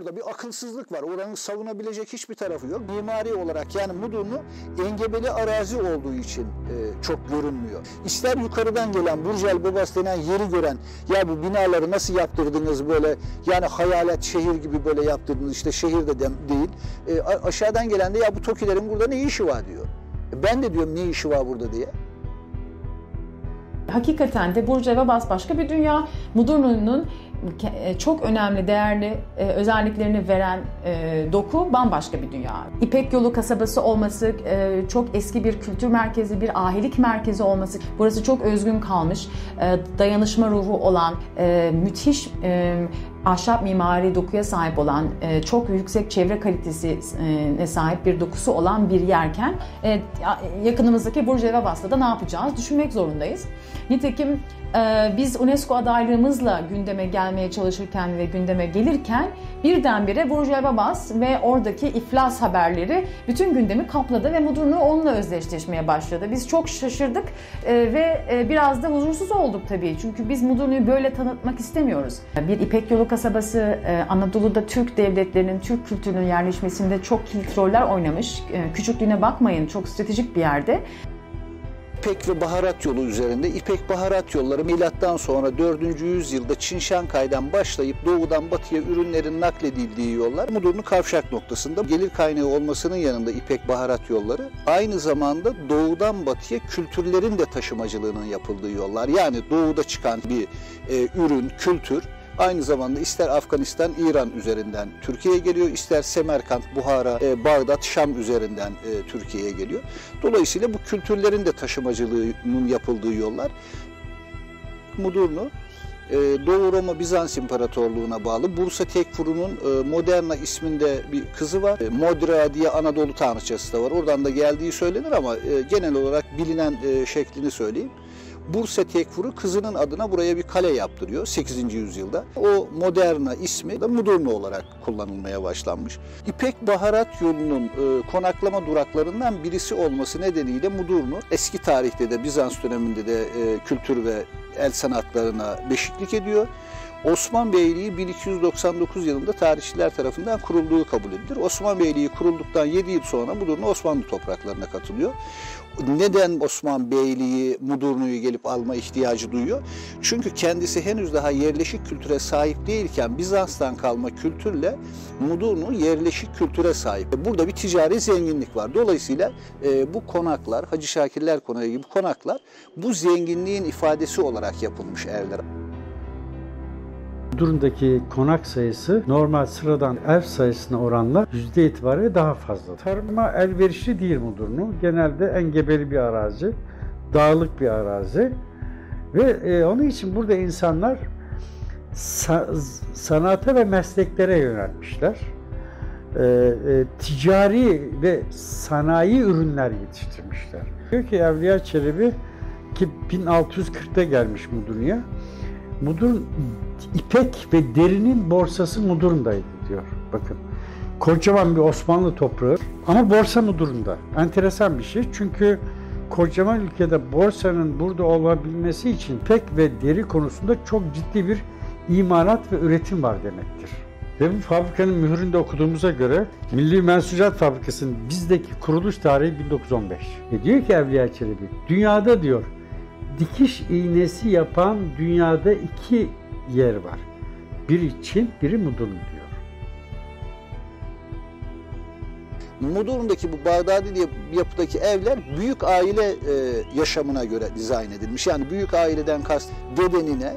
Burada bir akılsızlık var. Oranın savunabilecek hiçbir tarafı yok. Mimari olarak yani Mudurnu engebeli arazi olduğu için çok görünmüyor. İster yukarıdan gelen Burj-el Bebas denen yeri gören ya bu binaları nasıl yaptırdınız böyle yani hayalet şehir gibi böyle yaptırdınız işte şehir de değil. Aşağıdan gelen de ya bu TOKİ'lerin burada ne işi var diyor. Ben de diyorum ne işi var burada diye. Hakikaten de Burj-el Bebas başka bir dünya. Mudurnu'nun çok önemli, değerli özelliklerini veren doku bambaşka bir dünya. İpek Yolu kasabası olması, çok eski bir kültür merkezi, bir ahilik merkezi olması, burası çok özgün kalmış, dayanışma ruhu olan, müthiş ahşap mimari dokuya sahip olan, çok yüksek çevre kalitesine sahip bir dokusu olan bir yerken yakınımızdaki Burj-el Bebas'ta da ne yapacağız düşünmek zorundayız. Nitekim biz UNESCO adaylığımızla gündeme gelmeye çalışırken ve gündeme gelirken birdenbire Burj-el Bebas ve oradaki iflas haberleri bütün gündemi kapladı ve Mudurnu onunla özdeşleşmeye başladı. Biz çok şaşırdık ve biraz da huzursuz olduk tabii. Çünkü biz Mudurnu'yu böyle tanıtmak istemiyoruz. Bir İpek Yolu kasabası Anadolu'da Türk devletlerinin, Türk kültürünün yerleşmesinde çok kilit roller oynamış. Küçüklüğüne bakmayın, çok stratejik bir yerde. İpek ve baharat yolu üzerinde İpek baharat yolları milattan sonra 4. yüzyılda Çinşankay'dan başlayıp doğudan batıya ürünlerin nakledildiği yollar Mudurnu kavşak noktasında gelir kaynağı olmasının yanında İpek baharat yolları aynı zamanda doğudan batıya kültürlerin de taşımacılığının yapıldığı yollar. Yani doğuda çıkan bir ürün, kültür aynı zamanda ister Afganistan, İran üzerinden Türkiye'ye geliyor, ister Semerkant, Buhara, Bağdat, Şam üzerinden Türkiye'ye geliyor. Dolayısıyla bu kültürlerin de taşımacılığının yapıldığı yollar. Mudurnu, Doğu Roma Bizans İmparatorluğu'na bağlı Bursa Tekfuru'nun Moderna isminde bir kızı var. Modra diye Anadolu tanrıçası da var. Oradan da geldiği söylenir ama genel olarak bilinen şeklini söyleyeyim. Bursa Tekfuru kızının adına buraya bir kale yaptırıyor 8. yüzyılda. O Moderna ismi de Mudurnu olarak kullanılmaya başlanmış. İpek baharat yolunun konaklama duraklarından birisi olması nedeniyle Mudurnu eski tarihte de Bizans döneminde de kültür ve el sanatlarına beşiklik ediyor. Osman Beyliği 1299 yılında tarihçiler tarafından kurulduğu kabul edilir. Osman Beyliği kurulduktan 7 yıl sonra Mudurnu Osmanlı topraklarına katılıyor. Neden Osman Beyliği Mudurnu'yu gelip alma ihtiyacı duyuyor? Çünkü kendisi henüz daha yerleşik kültüre sahip değilken Bizans'tan kalma kültürle Mudurnu yerleşik kültüre sahip. Burada bir ticari zenginlik var. Dolayısıyla bu konaklar, Hacı Şakirler Konağı gibi konaklar bu zenginliğin ifadesi olarak yapılmış evler. Mudurnu'daki konak sayısı normal sıradan ev sayısına oranla yüzde itibariyle daha fazla. Tarıma elverişli değil Mudurnu. Genelde engebeli bir arazi, dağlık bir arazi ve onun için burada insanlar sanata ve mesleklere yönelmişler. Ticari ve sanayi ürünler yetiştirmişler. Diyor ki Evliya Çelebi ki 1640'ta gelmiş Mudurnu'ya. Mudurnu İpek ve derinin borsası Mudurnu'daydı diyor. Bakın. Kocaman bir Osmanlı toprağı ama borsa Mudurnu'da. Enteresan bir şey. Çünkü kocaman ülkede borsanın burada olabilmesi için İpek ve deri konusunda çok ciddi bir imalat ve üretim var demektir. Ve bu fabrikanın mühründe okuduğumuza göre Milli Mensucat Fabrikası'nın bizdeki kuruluş tarihi 1915. Ve diyor ki Evliya Çelebi, dünyada diyor dikiş iğnesi yapan dünyada 2 yer var. Biri Çin, biri Mudurnu diyor. Mudurnu'daki bu Bağdadi diye yapıdaki evler büyük aile yaşamına göre dizayn edilmiş. Yani büyük aileden kast dedenine,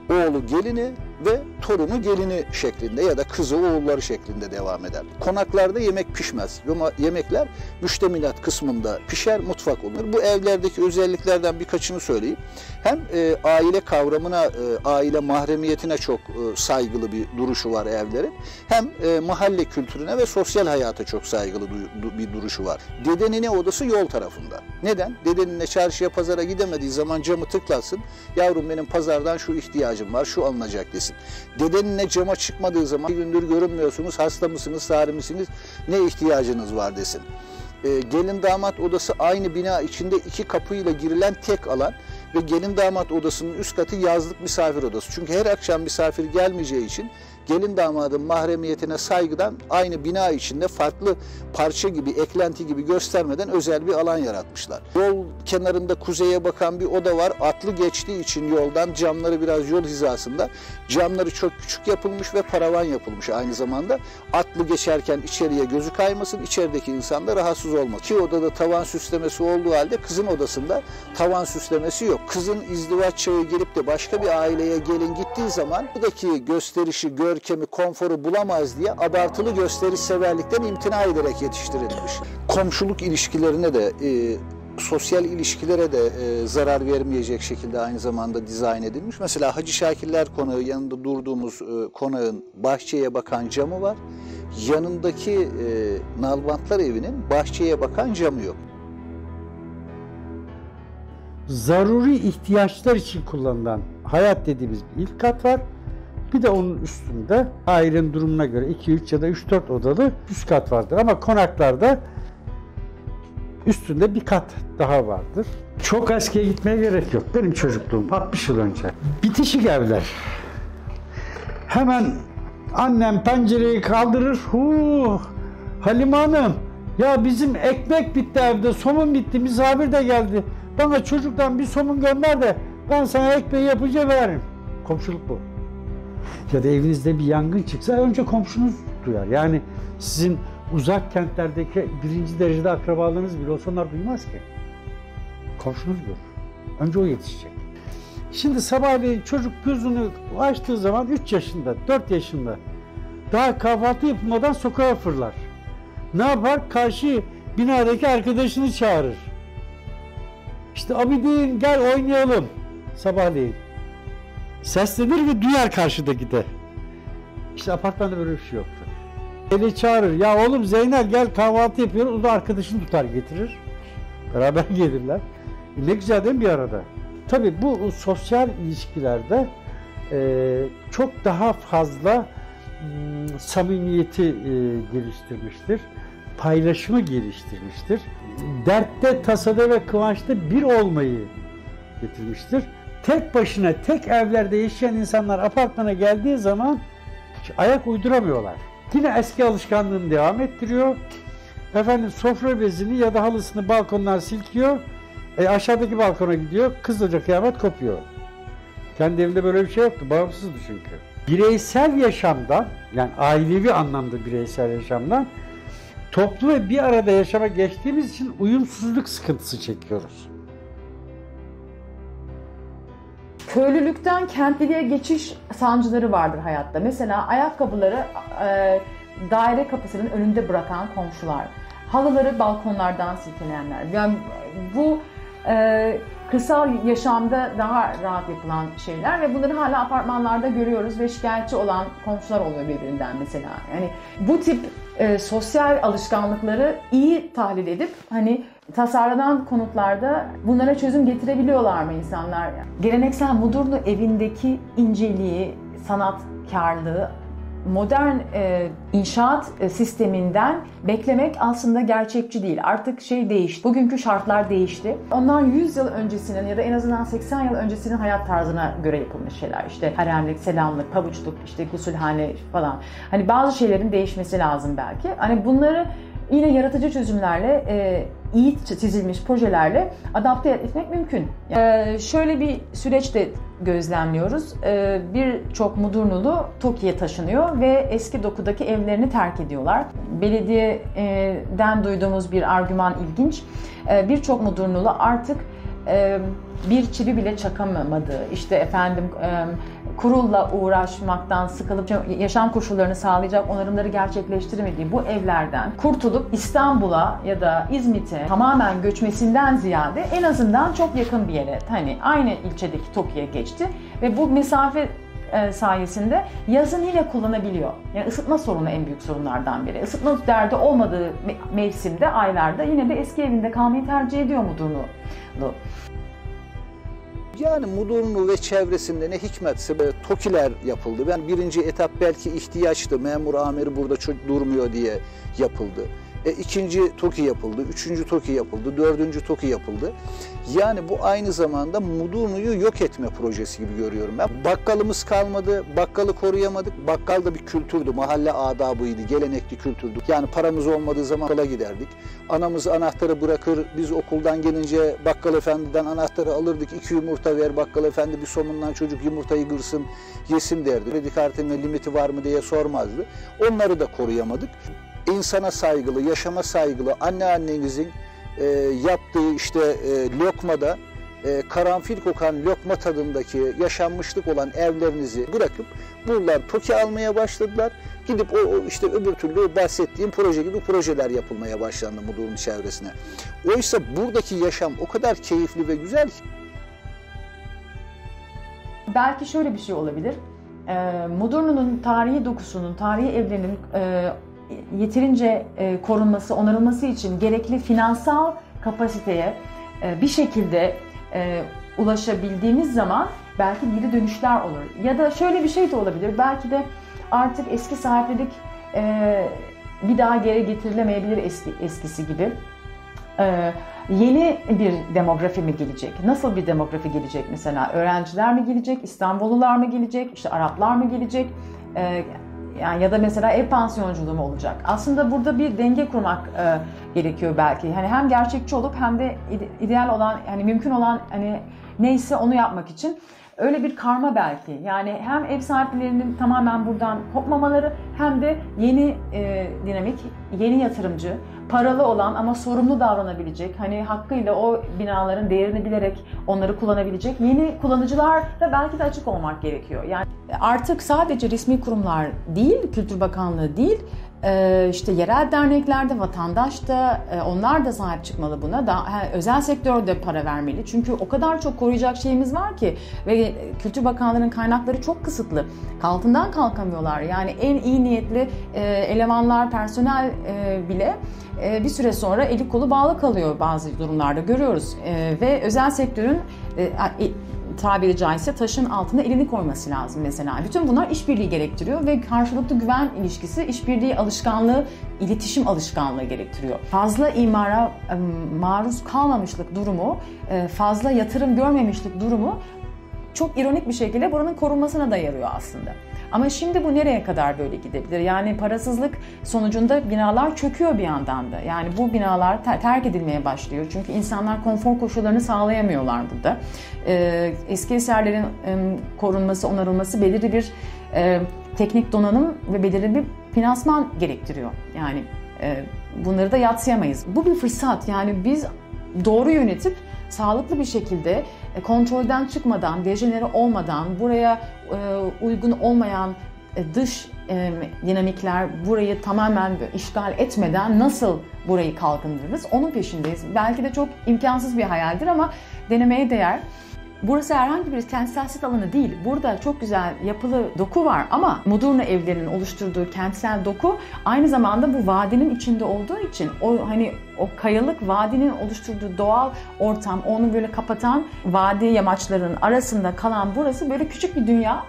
oğlu gelini ve torunu gelini şeklinde ya da kızı oğulları şeklinde devam eder. Konaklarda yemek pişmez. Yemekler müştemilat kısmında pişer, mutfak olur. Bu evlerdeki özelliklerden birkaçını söyleyeyim. Hem aile kavramına, aile mahremiyetine çok saygılı bir duruşu var evlerin. Hem mahalle kültürüne ve sosyal hayata çok saygılı bir duruşu var. Dedenine odası yol tarafında. Neden? Dedenine çarşıya, pazara gidemediği zaman camı tıklasın. Yavrum benim pazardan şu ihtiyacım var, şu alınacak desin. Dedenine cama çıkmadığı zaman bir gündür görünmüyorsunuz, hasta mısınız, sari misiniz, ne ihtiyacınız var desin. Gelin damat odası aynı bina içinde 2 kapıyla girilen tek alan ve gelin damat odasının üst katı yazlık misafir odası. Çünkü her akşam misafir gelmeyeceği için gelin damadın mahremiyetine saygıdan aynı bina içinde farklı parça gibi, eklenti gibi göstermeden özel bir alan yaratmışlar. Yol kenarında kuzeye bakan bir oda var. Atlı geçtiği için yoldan camları biraz yol hizasında. Camları çok küçük yapılmış ve paravan yapılmış aynı zamanda. Atlı geçerken içeriye gözü kaymasın, içerideki insan da rahatsız olmasın. İki odada tavan süslemesi olduğu halde kızın odasında tavan süslemesi yok. Kızın izdivaç çağı gelip de başka bir aileye gelin gittiği zaman buradaki gösterişi, görkemi, konforu bulamaz diye abartılı gösteriş severlikten imtina ederek yetiştirilmiş. Komşuluk ilişkilerine de sosyal ilişkilere de zarar vermeyecek şekilde aynı zamanda dizayn edilmiş. Mesela Hacı Şakirler Konağı, yanında durduğumuz konağın bahçeye bakan camı var. Yanındaki Nalbantlar Evi'nin bahçeye bakan camı yok. Zaruri ihtiyaçlar için kullanılan hayat dediğimiz bir ilk kat var. Bir de onun üstünde ailenin durumuna göre 2-3 ya da 3-4 odalı üst kat vardır. Ama konaklarda üstünde bir kat daha vardır. Çok eskiye gitmeye gerek yok. Benim çocukluğum 60 yıl önce. Bitişik evler. Hemen annem pencereyi kaldırır. Halime Hanım, ya bizim ekmek bitti evde, somun bitti, misafir de geldi. Bana çocuktan bir somun gönder de ben sana ekmeği yapınca veririm. Komşuluk bu. Ya da evinizde bir yangın çıksa önce komşunuz duyar. Yani sizin uzak kentlerdeki birinci derecede akrabalarınız bile olsa onlar duymaz ki. Komşunuz görür. Önce o yetişecek. Şimdi sabahleyin çocuk gözünü açtığı zaman 3 yaşında, 4 yaşında daha kahvaltı yapılmadan sokağa fırlar. Ne yapar? Karşı binadaki arkadaşını çağırır. İşte Abidin gel oynayalım sabahleyin. Seslenir ve duyar karşıdaki de. İşte apartmanda böyle bir şey yoktu. Eli çağırır. Ya oğlum Zeynel gel kahvaltı yapıyoruz. O da arkadaşını tutar getirir. Beraber gelirler. Ne güzel değil mi bir arada? Tabii bu sosyal ilişkilerde çok daha fazla samimiyeti geliştirmiştir. Paylaşımı geliştirmiştir. Dertte, tasada ve kıvançta bir olmayı getirmiştir. Tek başına, tek evlerde yaşayan insanlar apartmana geldiği zaman ayak uyduramıyorlar. Yine eski alışkanlığını devam ettiriyor. Efendim sofra bezini ya da halısını balkondan silkiyor. Aşağıdaki balkona gidiyor. Kızılca kıyamet kopuyor. Kendi evinde böyle bir şey yoktu. Bağımsızdı çünkü. Bireysel yaşamdan, yani ailevi anlamda bireysel yaşamdan toplu ve bir arada yaşama geçtiğimiz için uyumsuzluk sıkıntısı çekiyoruz. Köylülükten kentliliğe geçiş sancıları vardır hayatta. Mesela ayakkabıları daire kapısının önünde bırakan komşular, halıları balkonlardan silkeleyenler. Yani bu kırsal yaşamda daha rahat yapılan şeyler ve bunları hala apartmanlarda görüyoruz ve şikayetçi olan komşular oluyor birbirinden mesela. Yani bu tip sosyal alışkanlıkları iyi tahlil edip hani tasarlanan konutlarda bunlara çözüm getirebiliyorlar mı insanlar? Geleneksel Mudurnu evindeki inceliği, sanatkarlığı modern inşaat sisteminden beklemek aslında gerçekçi değil. Artık şey değişti. Bugünkü şartlar değişti. Onlar 100 yıl öncesinin ya da en azından 80 yıl öncesinin hayat tarzına göre yapılmış şeyler. İşte haremlik, selamlık, pabuçluk, işte gusülhane falan. Hani bazı şeylerin değişmesi lazım belki. Hani bunları yine yaratıcı çözümlerle, iyi çizilmiş projelerle adapte etmek mümkün. Şöyle bir süreç de gözlemliyoruz. Birçok Mudurnulu TOKİ'ye taşınıyor ve eski dokudaki evlerini terk ediyorlar. Belediyeden duyduğumuz bir argüman ilginç. Birçok Mudurnulu artık bir çivi bile çakamadığı, işte efendim kurulla uğraşmaktan sıkılıp yaşam koşullarını sağlayacak onarımları gerçekleştiremediği bu evlerden kurtulup İstanbul'a ya da İzmit'e tamamen göçmesinden ziyade en azından çok yakın bir yere, hani aynı ilçedeki TOKİ'ye geçti ve bu mesafe sayesinde yazın yine kullanabiliyor. Yani ısıtma sorunu en büyük sorunlardan biri. Isıtma derdi olmadığı mevsimde, aylarda yine de eski evinde kalmayı tercih ediyor Mudurnu. Yani Mudurnu ve çevresinde ne hikmetse TOKİ'ler yapıldı. Yani birinci etap belki ihtiyaçtı. Memur amiri burada durmuyor diye yapıldı. İkinci TOKİ yapıldı, üçüncü TOKİ yapıldı, dördüncü TOKİ yapıldı. Yani bu aynı zamanda Mudurnu'yu yok etme projesi gibi görüyorum ben. Bakkalımız kalmadı, bakkalı koruyamadık. Bakkal da bir kültürdü, mahalle adabıydı, gelenekli kültürdü. Yani paramız olmadığı zaman bakkala giderdik. Anamız anahtarı bırakır, biz okuldan gelince bakkal efendiden anahtarı alırdık. 2 yumurta ver, bakkal efendi bir somundan çocuk yumurtayı kırsın, yesin derdi. Kredi kartının limiti var mı diye sormazdı. Onları da koruyamadık. İnsana saygılı, yaşama saygılı, anneannenizin yaptığı işte lokmada karanfil kokan lokma tadındaki yaşanmışlık olan evlerinizi bırakıp buralar TOKİ almaya başladılar. Gidip o işte öbür türlü bahsettiğim proje gibi projeler yapılmaya başlandı Mudurnu çevresine. Oysa buradaki yaşam o kadar keyifli ve güzel ki. Belki şöyle bir şey olabilir. Mudurnu'nun tarihi dokusunun, tarihi evlerinin yeterince korunması, onarılması için gerekli finansal kapasiteye bir şekilde ulaşabildiğimiz zaman belki geri dönüşler olur. Ya da şöyle bir şey de olabilir. Belki de artık eski sahiplik bir daha geri getirilemeyebilir eskisi gibi. Yeni bir demografi mi gelecek? Nasıl bir demografi gelecek mesela? Öğrenciler mi gelecek? İstanbullular mı gelecek? İşte Araplar mı gelecek? Yani ya da mesela ev pansiyonculuğu mu olacak? Aslında burada bir denge kurmak gerekiyor belki. Hani hem gerçekçi olup hem de ideal olan, hani mümkün olan hani neyse onu yapmak için öyle bir karma belki. Yani hem ev sahiplerinin tamamen buradan kopmamaları hem de yeni dinamik, yeni yatırımcı, paralı olan ama sorumlu davranabilecek, hani hakkıyla o binaların değerini bilerek onları kullanabilecek yeni kullanıcılar da belki de açık olmak gerekiyor. Yani artık sadece resmi kurumlar değil, Kültür Bakanlığı değil, işte yerel derneklerde, vatandaş da, onlar da sahip çıkmalı buna. Özel sektör de para vermeli. Çünkü o kadar çok koruyacak şeyimiz var ki ve Kültür Bakanlığı'nın kaynakları çok kısıtlı. Altından kalkamıyorlar. Yani en iyi niyetli elemanlar, personel bile bir süre sonra eli kolu bağlı kalıyor bazı durumlarda görüyoruz. Ve özel sektörün tabiri caizse taşın altına elini koyması lazım mesela. Bütün bunlar işbirliği gerektiriyor ve karşılıklı güven ilişkisi, işbirliği alışkanlığı, iletişim alışkanlığı gerektiriyor. Fazla imara maruz kalmamışlık durumu, fazla yatırım görmemişlik durumu çok ironik bir şekilde buranın korunmasına da yarıyor aslında. Ama şimdi bu nereye kadar böyle gidebilir? Yani parasızlık sonucunda binalar çöküyor bir yandan da. Yani bu binalar terk edilmeye başlıyor. Çünkü insanlar konfor koşullarını sağlayamıyorlar burada. Eski eserlerin korunması, onarılması belirli bir teknik donanım ve belirli bir finansman gerektiriyor. Yani bunları da yadsıyamayız. Bu bir fırsat. Yani biz doğru yönetip sağlıklı bir şekilde kontrolden çıkmadan, dejenere olmadan, buraya uygun olmayan dış dinamikler burayı tamamen işgal etmeden nasıl burayı kalkındırırız? Onun peşindeyiz. Belki de çok imkansız bir hayaldir ama denemeye değer. Burası herhangi bir kentsel sit alanı değil. Burada çok güzel yapılı doku var ama Mudurnu evlerinin oluşturduğu kentsel doku aynı zamanda bu vadinin içinde olduğu için o kayalık vadinin oluşturduğu doğal ortam, onu böyle kapatan vadi yamaçlarının arasında kalan burası böyle küçük bir dünya.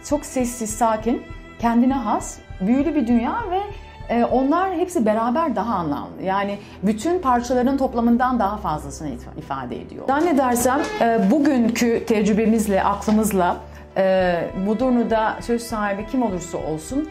Çok sessiz, sakin, kendine has, büyülü bir dünya ve onlar hepsi beraber daha anlamlı. Yani bütün parçaların toplamından daha fazlasını ifade ediyor. Zannedersem bugünkü tecrübemizle, aklımızla Mudurnu'da söz sahibi kim olursa olsun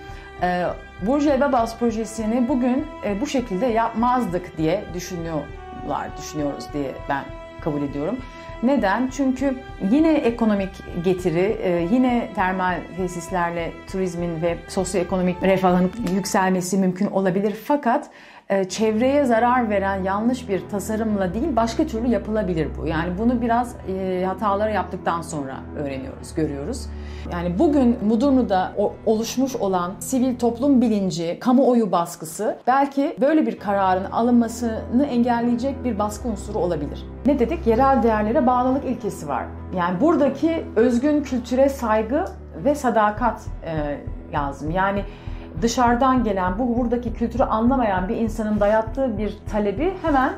Burcu Evebaz projesini bugün bu şekilde yapmazdık diye düşünüyoruz diye ben kabul ediyorum. Neden? Çünkü yine ekonomik getiri, yine termal tesislerle turizmin ve sosyoekonomik refahın yükselmesi mümkün olabilir. Fakat çevreye zarar veren yanlış bir tasarımla değil, başka türlü yapılabilir bu. Yani bunu biraz hataları yaptıktan sonra öğreniyoruz, görüyoruz. Yani bugün Mudurnu'da oluşmuş olan sivil toplum bilinci, kamuoyu baskısı belki böyle bir kararın alınmasını engelleyecek bir baskı unsuru olabilir. Ne dedik? Yerel değerlere bağlılık ilkesi var. Yani buradaki özgün kültüre saygı ve sadakat lazım. Yani dışarıdan gelen, buradaki kültürü anlamayan bir insanın dayattığı bir talebi hemen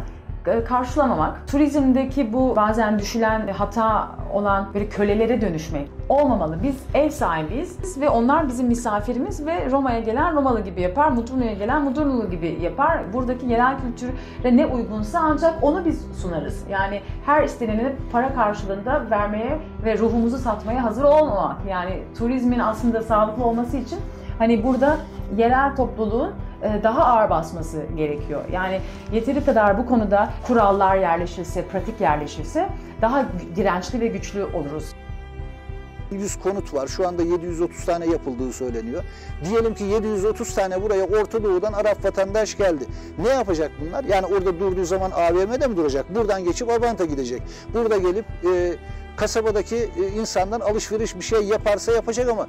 karşılamamak. Turizmdeki bu bazen düşülen hata olan böyle kölelere dönüşmek olmamalı. Biz ev sahibiyiz ve onlar bizim misafirimiz ve Roma'ya gelen Romalı gibi yapar, Mudurnu'ya gelen Mudurnulu gibi yapar. Buradaki yerel kültüre ne uygunsa ancak onu biz sunarız. Yani her isteneni para karşılığında vermeye ve ruhumuzu satmaya hazır olmamak. Yani turizmin aslında sağlıklı olması için hani burada yerel topluluğun daha ağır basması gerekiyor. Yani yeteri kadar bu konuda kurallar yerleşirse, pratik yerleşirse daha dirençli ve güçlü oluruz. 100 konut var. Şu anda 730 tane yapıldığı söyleniyor. Diyelim ki 730 tane buraya Orta Doğu'dan Arap vatandaş geldi. Ne yapacak bunlar? Yani orada durduğu zaman AVM'de mi duracak? Buradan geçip Abant'a gidecek. Burada gelip kasabadaki insandan alışveriş bir şey yaparsa yapacak ama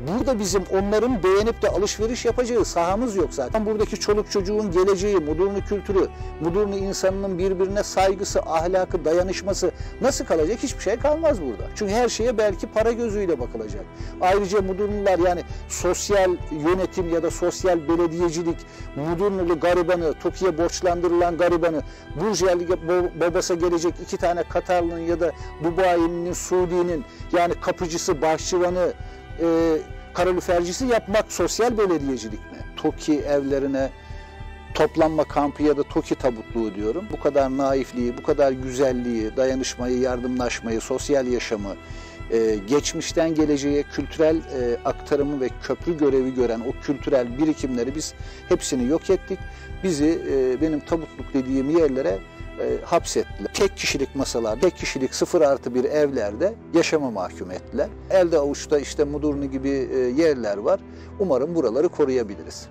burada bizim onların beğenip de alışveriş yapacağı sahamız yok zaten. Buradaki çoluk çocuğun geleceği, Mudurnu kültürü, Mudurnu insanının birbirine saygısı, ahlakı, dayanışması nasıl kalacak? Hiçbir şey kalmaz burada. Çünkü her şeye belki para gözüyle bakılacak. Ayrıca Mudurnular yani sosyal yönetim ya da sosyal belediyecilik, Mudurnulu garibanı, TOKİ'ye borçlandırılan garibanı, Burjuvalık babası gelecek 2 tane Katarlı'nın ya da Dubai'nin, Suudi'nin yani kapıcısı, bahçıvanı, kalorifercisi yapmak sosyal belediyecilik mi? TOKİ evlerine toplanma kampı ya da TOKİ tabutluğu diyorum. Bu kadar naifliği, bu kadar güzelliği, dayanışmayı, yardımlaşmayı, sosyal yaşamı, geçmişten geleceğe kültürel aktarımı ve köprü görevi gören o kültürel birikimleri biz hepsini yok ettik. Bizi benim tabutluk dediğim yerlere hapsettiler. Tek kişilik masalar, tek kişilik 0+1 evlerde yaşama mahkum ettiler. Elde avuçta işte Mudurnu gibi yerler var. Umarım buraları koruyabiliriz.